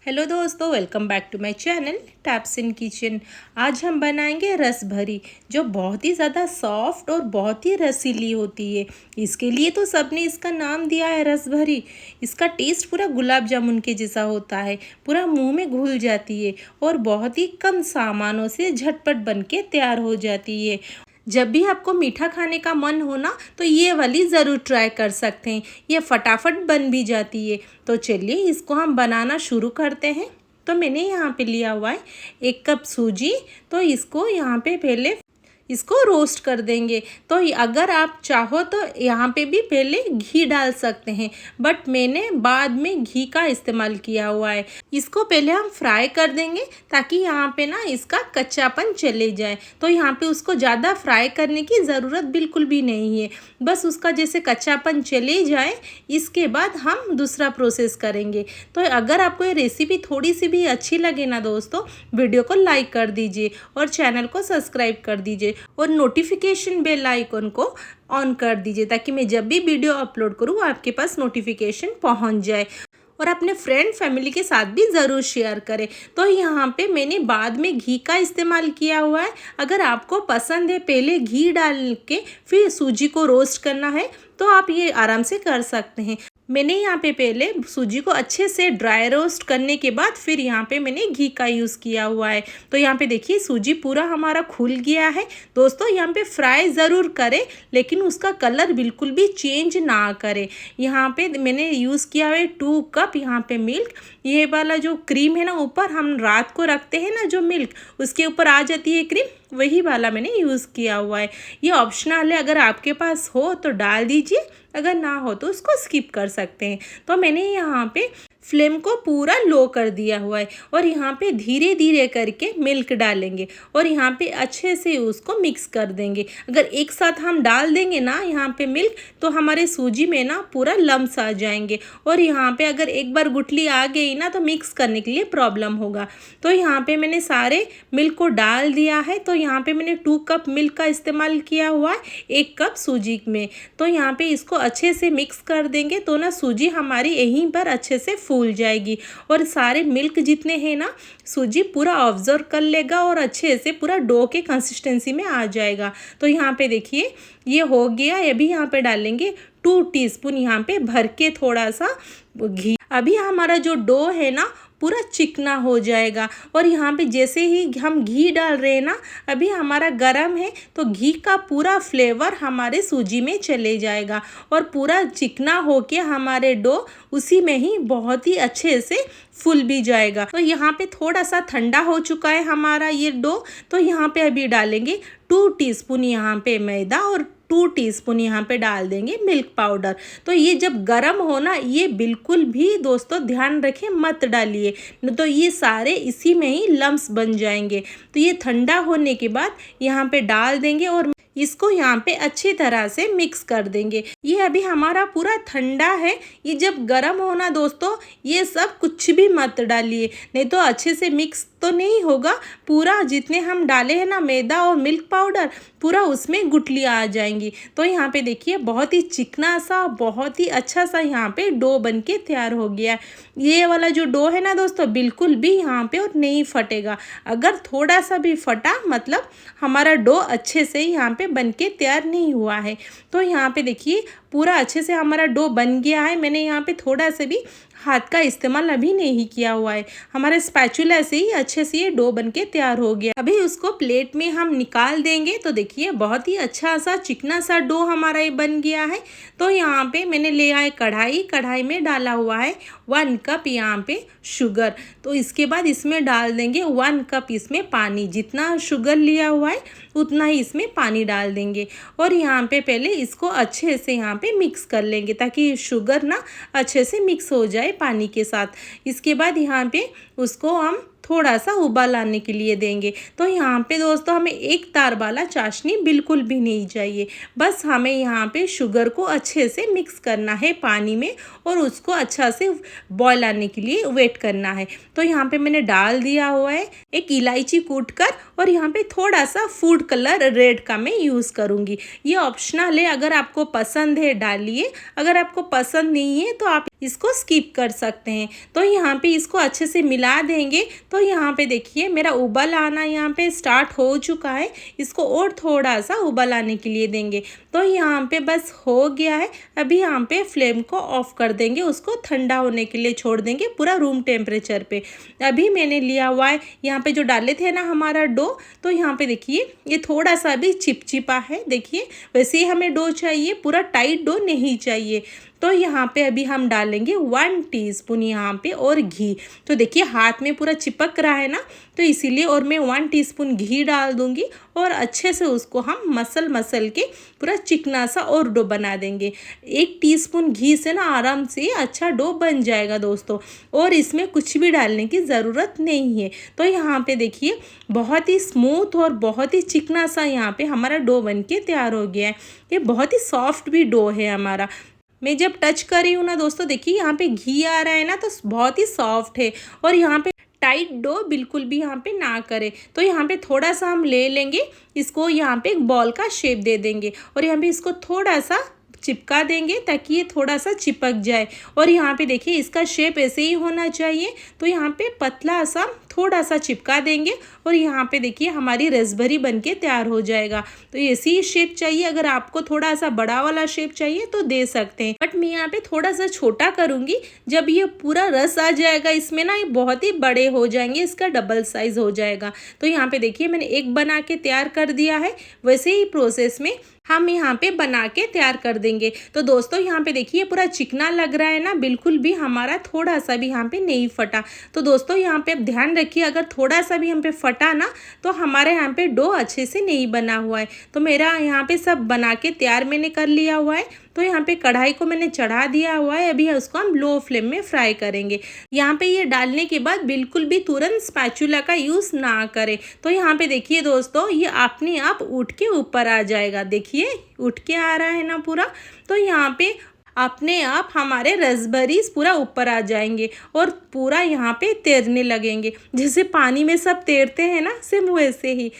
Hello दोस्तों, welcome back to my channel taps in kitchen. आज हम बनाएंगे रस भरी, जो बहुत ही ज़्यादा सॉफ्ट और बहुत ही रसीली होती है। इसके लिए तो सबने इसका नाम दिया है रस भरी। इसका टेस्ट पूरा गुलाब जामुन के जैसा होता है, पूरा मुंह में घुल जाती है और बहुत ही कम सामानों से झटपट बन के तैयार हो जाती है। जब भी आपको मीठा खाने का मन हो ना, तो ये वाली ज़रूर ट्राई कर सकते हैं। ये फटाफट बन भी जाती है। तो चलिए इसको हम बनाना शुरू करते हैं। तो मैंने यहाँ पे लिया हुआ है 1 कप सूजी। तो इसको यहाँ पे पहले इसको रोस्ट कर देंगे। तो अगर आप चाहो तो यहाँ पे भी पहले घी डाल सकते हैं, बट मैंने बाद में घी का इस्तेमाल किया हुआ है। इसको पहले हम फ्राई कर देंगे ताकि यहाँ पे ना इसका कच्चापन चले जाए। तो यहाँ पे उसको ज़्यादा फ्राई करने की ज़रूरत बिल्कुल भी नहीं है, बस उसका जैसे कच्चापन चले जाए इसके बाद हम दूसरा प्रोसेस करेंगे। तो अगर आपको ये रेसिपी थोड़ी सी भी अच्छी लगे ना दोस्तों, वीडियो को लाइक कर दीजिए और चैनल को सब्सक्राइब कर दीजिए और नोटिफिकेशन बेल आइकन को ऑन कर दीजिए ताकि मैं जब भी वीडियो अपलोड करूँ आपके पास नोटिफिकेशन पहुंच जाए। और अपने फ्रेंड फैमिली के साथ भी ज़रूर शेयर करें। तो यहाँ पे मैंने बाद में घी का इस्तेमाल किया हुआ है। अगर आपको पसंद है पहले घी डाल के फिर सूजी को रोस्ट करना है तो आप ये आराम से कर सकते हैं। मैंने यहाँ पे पहले सूजी को अच्छे से ड्राई रोस्ट करने के बाद फिर यहाँ पे मैंने घी का यूज़ किया हुआ है। तो यहाँ पे देखिए सूजी पूरा हमारा खुल गया है। दोस्तों यहाँ पे फ्राई ज़रूर करें, लेकिन उसका कलर बिल्कुल भी चेंज ना करें। यहाँ पे मैंने यूज़ किया है 2 कप यहाँ पे मिल्क। ये वाला जो क्रीम है ना, ऊपर हम रात को रखते हैं ना जो मिल्क, उसके ऊपर आ जाती है क्रीम, वही वाला मैंने यूज़ किया हुआ है। ये ऑप्शनल है, अगर आपके पास हो तो डाल दीजिए, अगर ना हो तो उसको स्किप कर सकते हैं। तो मैंने यहाँ पे फ्लेम को पूरा लो कर दिया हुआ है और यहाँ पे धीरे धीरे करके मिल्क डालेंगे और यहाँ पे अच्छे से उसको मिक्स कर देंगे। अगर एक साथ हम डाल देंगे ना यहाँ पे मिल्क, तो हमारे सूजी में ना पूरा लम्स आ जाएंगे और यहाँ पे अगर एक बार गुठली आ गई ना तो मिक्स करने के लिए प्रॉब्लम होगा। तो यहाँ पे मैंने सारे मिल्क को डाल दिया है। तो यहाँ पे मैंने 2 कप मिल्क का इस्तेमाल किया हुआ है 1 कप सूजी में। तो यहाँ पे इसको अच्छे से मिक्स कर देंगे तो ना सूजी हमारी यहीं पर अच्छे से फूल जाएगी और सारे मिल्क जितने हैं ना सूजी पूरा ऑब्जर्व कर लेगा और अच्छे से पूरा डो के कंसिस्टेंसी में आ जाएगा। तो यहाँ पे देखिए ये हो गया। अभी यहाँ पे डालेंगे 2 टीस्पून यहाँ पे भर के थोड़ा सा घी। अभी हमारा जो डो है ना पूरा चिकना हो जाएगा और यहाँ पे जैसे ही हम घी डाल रहे हैं ना, अभी हमारा गरम है तो घी का पूरा फ्लेवर हमारे सूजी में चले जाएगा और पूरा चिकना होके हमारे डो उसी में ही बहुत ही अच्छे से फूल भी जाएगा। तो यहाँ पे थोड़ा सा ठंडा हो चुका है हमारा ये डो। तो यहाँ पे अभी डालेंगे 2 टीस्पून यहाँ पे मैदा और 2 टीस्पून यहाँ पे डाल देंगे मिल्क पाउडर। तो ये जब गरम हो ना, ये बिल्कुल भी दोस्तों ध्यान रखें मत डालिए, नहीं तो ये सारे इसी में ही लम्स बन जाएंगे। तो ये ठंडा होने के बाद यहाँ पे डाल देंगे और इसको यहाँ पे अच्छी तरह से मिक्स कर देंगे। ये अभी हमारा पूरा ठंडा है। ये जब गरम होना दोस्तों, ये सब कुछ भी मत डालिए, नहीं तो अच्छे से मिक्स तो नहीं होगा। पूरा जितने हम डाले हैं ना मैदा और मिल्क पाउडर, पूरा उसमें गुठलियाँ आ जाएंगी। तो यहाँ पे देखिए बहुत ही चिकना सा, बहुत ही अच्छा सा यहाँ पे डो बन के तैयार हो गया। ये वाला जो डो है ना दोस्तों, बिल्कुल भी यहाँ पे और नहीं फटेगा। अगर थोड़ा सा भी फटा मतलब हमारा डो अच्छे से यहाँ पे बन के तैयार नहीं हुआ है। तो यहाँ पे देखिए पूरा अच्छे से हमारा डो बन गया है। मैंने यहाँ पे थोड़ा से भी हाथ का इस्तेमाल अभी नहीं किया हुआ है। हमारे स्पैचुला से ही अच्छे से ये डो बन के तैयार हो गया। अभी उसको प्लेट में हम निकाल देंगे। तो देखिए बहुत ही अच्छा सा चिकना सा डो हमारा ये बन गया है। तो यहाँ पे मैंने लिया है कढ़ाई। कढ़ाई में डाला हुआ है 1 कप यहाँ पे शुगर। तो इसके बाद इसमें डाल देंगे 1 कप इसमें पानी। जितना शुगर लिया हुआ है उतना ही इसमें पानी डाल देंगे और यहाँ पे पहले इसको अच्छे से यहाँ पे मिक्स कर लेंगे ताकि शुगर ना अच्छे से मिक्स हो जाए पानी के साथ। इसके बाद यहाँ पे उसको हम थोड़ा सा उबाल आने के लिए देंगे। तो यहाँ पे दोस्तों हमें एक तार वाला चाशनी बिल्कुल भी नहीं चाहिए। बस हमें यहाँ पे शुगर को अच्छे से मिक्स करना है पानी में और उसको अच्छा से बॉयल आने के लिए वेट करना है। तो यहाँ पे मैंने डाल दिया हुआ है एक इलायची कूट कर, और यहाँ पे थोड़ा सा फूड कलर रेड का मैं यूज़ करूँगी। ये ऑप्शनल है, अगर आपको पसंद है डालिए, अगर आपको पसंद नहीं है तो आप इसको स्किप कर सकते हैं। तो यहाँ पे इसको अच्छे से मिला देंगे। तो यहाँ पे देखिए मेरा उबाल आना यहाँ पे स्टार्ट हो चुका है। इसको और थोड़ा सा उबाल आने के लिए देंगे। तो यहाँ पे बस हो गया है। अभी यहाँ पे फ्लेम को ऑफ कर देंगे, उसको ठंडा होने के लिए छोड़ देंगे पूरा रूम टेम्परेचर पे। अभी मैंने लिया हुआ है यहाँ पे जो डाले थे ना हमारा डो, तो यहाँ पे देखिए ये थोड़ा सा भी चिपचिपा है। देखिए वैसे ही हमें डो चाहिए, पूरा टाइट डो नहीं चाहिए। तो यहाँ पे अभी हम डालेंगे 1 टीस्पून यहाँ पे और घी। तो देखिए हाथ में पूरा चिपक रहा है ना, तो इसीलिए और मैं 1 टीस्पून घी डाल दूँगी और अच्छे से उसको हम मसल के पूरा चिकना सा और डो बना देंगे। 1 टीस्पून घी से ना आराम से अच्छा डो बन जाएगा दोस्तों, और इसमें कुछ भी डालने की ज़रूरत नहीं है। तो यहाँ पे देखिए बहुत ही स्मूथ और बहुत ही चिकना सा यहाँ पे हमारा डो बन के तैयार हो गया है। ये बहुत ही सॉफ्ट भी डो है हमारा। मैं जब टच कर रही हूँ ना दोस्तों, देखिए यहाँ पे घी आ रहा है ना, तो बहुत ही सॉफ्ट है। और यहाँ पे टाइट डो बिल्कुल भी यहाँ पे ना करें। तो यहाँ पे थोड़ा सा हम ले लेंगे, इसको यहाँ पे एक बॉल का शेप दे देंगे और यहाँ पे इसको थोड़ा सा चिपका देंगे ताकि ये थोड़ा सा चिपक जाए। और यहाँ पे देखिए इसका शेप ऐसे ही होना चाहिए। तो यहाँ पे पतला सा थोड़ा सा चिपका देंगे और यहाँ पे देखिए हमारी रसभरी बनके तैयार हो जाएगा। तो ऐसी ही शेप चाहिए। अगर आपको थोड़ा सा बड़ा वाला शेप चाहिए तो दे सकते हैं, बट मैं यहाँ पे थोड़ा सा छोटा करूँगी। जब ये पूरा रस आ जाएगा इसमें ना, ये बहुत ही बड़े हो जाएंगे, इसका डबल साइज हो जाएगा। तो यहाँ पे देखिए मैंने एक बना के तैयार कर दिया है। वैसे ही प्रोसेस में हम यहाँ पे बना के तैयार कर देंगे। तो दोस्तों यहाँ पे देखिए पूरा चिकना लग रहा है ना, बिल्कुल भी हमारा थोड़ा सा भी यहाँ पे नहीं फटा। तो दोस्तों यहाँ पे ध्यान रखिए, अगर थोड़ा सा भी हम पे फटा ना तो हमारे यहाँ पे डो अच्छे से नहीं बना हुआ है। तो मेरा यहाँ पे सब बना के तैयार मैंने कर लिया हुआ है। तो यहाँ पे कढ़ाई को मैंने चढ़ा दिया हुआ है। अभी उसको हम लो फ्लेम में फ्राई करेंगे। यहाँ पे ये डालने के बाद बिल्कुल भी तुरंत स्पैचुला का यूज़ ना करें। तो यहाँ पे देखिए दोस्तों ये अपने आप उठ के ऊपर आ जाएगा। देखिए उठ के आ रहा है ना पूरा। तो यहाँ पे अपने आप हमारे रसबेरीज पूरा ऊपर आ जाएंगे और पूरा यहाँ पे तैरने लगेंगे। जैसे पानी में सब तैरते हैं ना, सेम वैसे ही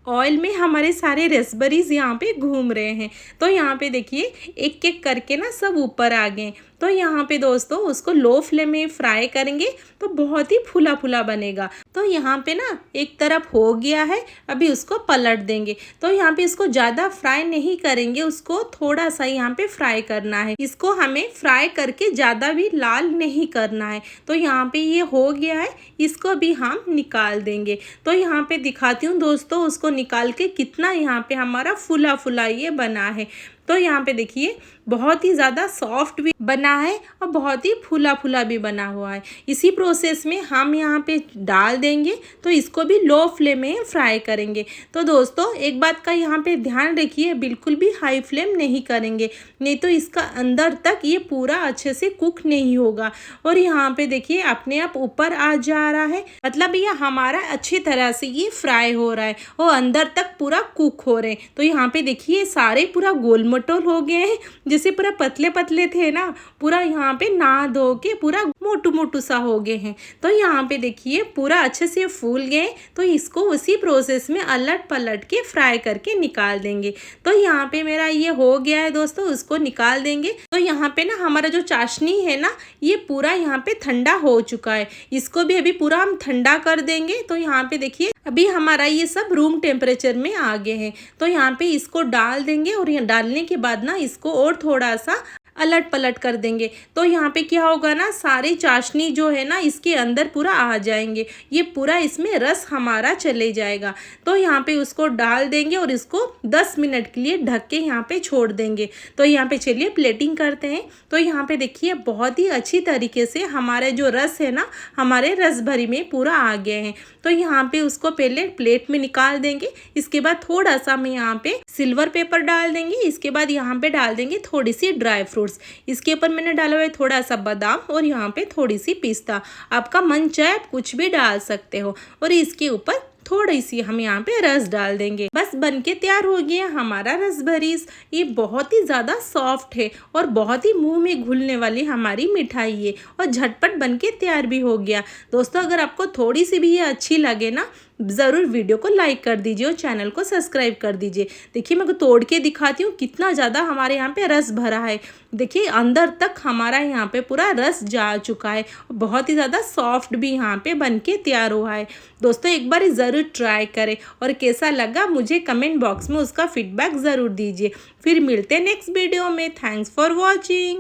ऑयल में हमारे सारे रसबेरीज यहाँ पे घूम रहे हैं। तो यहाँ पे देखिए एक एक करके ना सब ऊपर आ गए। तो यहाँ पे दोस्तों उसको लो फ्लेम में फ्राई करेंगे तो बहुत ही फूला फूला बनेगा। तो यहाँ पे ना एक तरफ हो गया है, अभी उसको पलट देंगे। तो यहाँ पे इसको ज़्यादा फ्राई नहीं करेंगे, उसको थोड़ा सा यहाँ पे फ्राई करना है। इसको हमें फ्राई करके ज़्यादा भी लाल नहीं करना है। तो यहाँ पे ये हो गया है, इसको भी हम निकाल देंगे। तो यहाँ पे दिखाती हूँ दोस्तों उसको निकाल के कितना यहाँ पे हमारा फूला फूला ये बना है। तो यहाँ पे देखिए बहुत ही ज़्यादा सॉफ्ट भी बना है और बहुत ही फूला फूला भी बना हुआ है। इसी प्रोसेस में हम यहाँ पे डाल देंगे, तो इसको भी लो फ्लेम में फ्राई करेंगे। तो दोस्तों एक बात का यहाँ पे ध्यान रखिए, बिल्कुल भी हाई फ्लेम नहीं करेंगे, नहीं तो इसका अंदर तक ये पूरा अच्छे से कुक नहीं होगा। और यहाँ पे देखिए अपने आप ऊपर आ जा रहा है, मतलब ये हमारा अच्छी तरह से ये फ्राई हो रहा है और अंदर तक पूरा कुक हो रहे हैं। तो यहाँ पे देखिए सारे पूरा गोल मटोल हो गए हैं, जैसे पूरा पतले पतले थे ना, पूरा यहाँ पे ना धो के पूरा मोटू मोटू सा हो गए हैं। तो यहाँ पे देखिए पूरा अच्छे से फूल गए। तो इसको उसी प्रोसेस में अलट पलट के फ्राई करके निकाल देंगे। तो यहाँ पे मेरा ये हो गया है दोस्तों, उसको निकाल देंगे। तो यहाँ पे ना हमारा जो चाशनी है ना, ये पूरा यहाँ पे ठंडा हो चुका है। इसको भी अभी पूरा हम ठंडा कर देंगे। तो यहाँ पे देखिए अभी हमारा ये सब रूम टेम्परेचर में आ गए हैं। तो यहाँ पे इसको डाल देंगे और यहाँ डालने के बाद ना इसको और थोड़ा सा अलट पलट कर देंगे। तो यहाँ पे क्या होगा ना, सारी चाशनी जो है ना इसके अंदर पूरा आ जाएंगे, ये पूरा इसमें रस हमारा चले जाएगा। तो यहाँ पे उसको डाल देंगे और इसको 10 मिनट के लिए ढक के यहाँ पे छोड़ देंगे। तो यहाँ पे चलिए प्लेटिंग करते हैं। तो यहाँ पे देखिए बहुत ही अच्छी तरीके से हमारे जो रस है ना, हमारे रस भरी में पूरा आ गए हैं। तो यहाँ पे उसको पहले प्लेट में निकाल देंगे। इसके बाद थोड़ा सा मैं यहाँ पे सिल्वर पेपर डाल देंगे। इसके बाद यहाँ पे डाल देंगे थोड़ी सी ड्राई फ्रूट्स। इसके ऊपर मैंने डाला हुआ है थोड़ा सा बादाम और यहाँ पे थोड़ी सी पिस्ता। आपका मन चाहे आप कुछ भी डाल सकते हो। और इसके ऊपर थोड़ी सी हम यहाँ पे रस डाल देंगे। बस बनके तैयार हो गया हमारा रसभरीस। ये बहुत ही ज़्यादा सॉफ्ट है और बहुत ही मुंह में घुलने वाली हमारी मिठाई है और झटपट बनके तैयार भी हो गया। दोस्तों अगर आपको थोड़ी सी भी ये अच्छी लगे ना, ज़रूर वीडियो को लाइक कर दीजिए और चैनल को सब्सक्राइब कर दीजिए। देखिए मैं तोड़ के दिखाती हूँ कितना ज़्यादा हमारे यहाँ पे रस भरा है। देखिए अंदर तक हमारा यहाँ पे पूरा रस जा चुका है। बहुत ही ज़्यादा सॉफ्ट भी यहाँ पे बन के तैयार हुआ है। दोस्तों एक बार ज़रूर ट्राई करें और कैसा लगा मुझे कमेंट बॉक्स में उसका फीडबैक ज़रूर दीजिए। फिर मिलते हैं नेक्स्ट वीडियो में। Thanks for watching.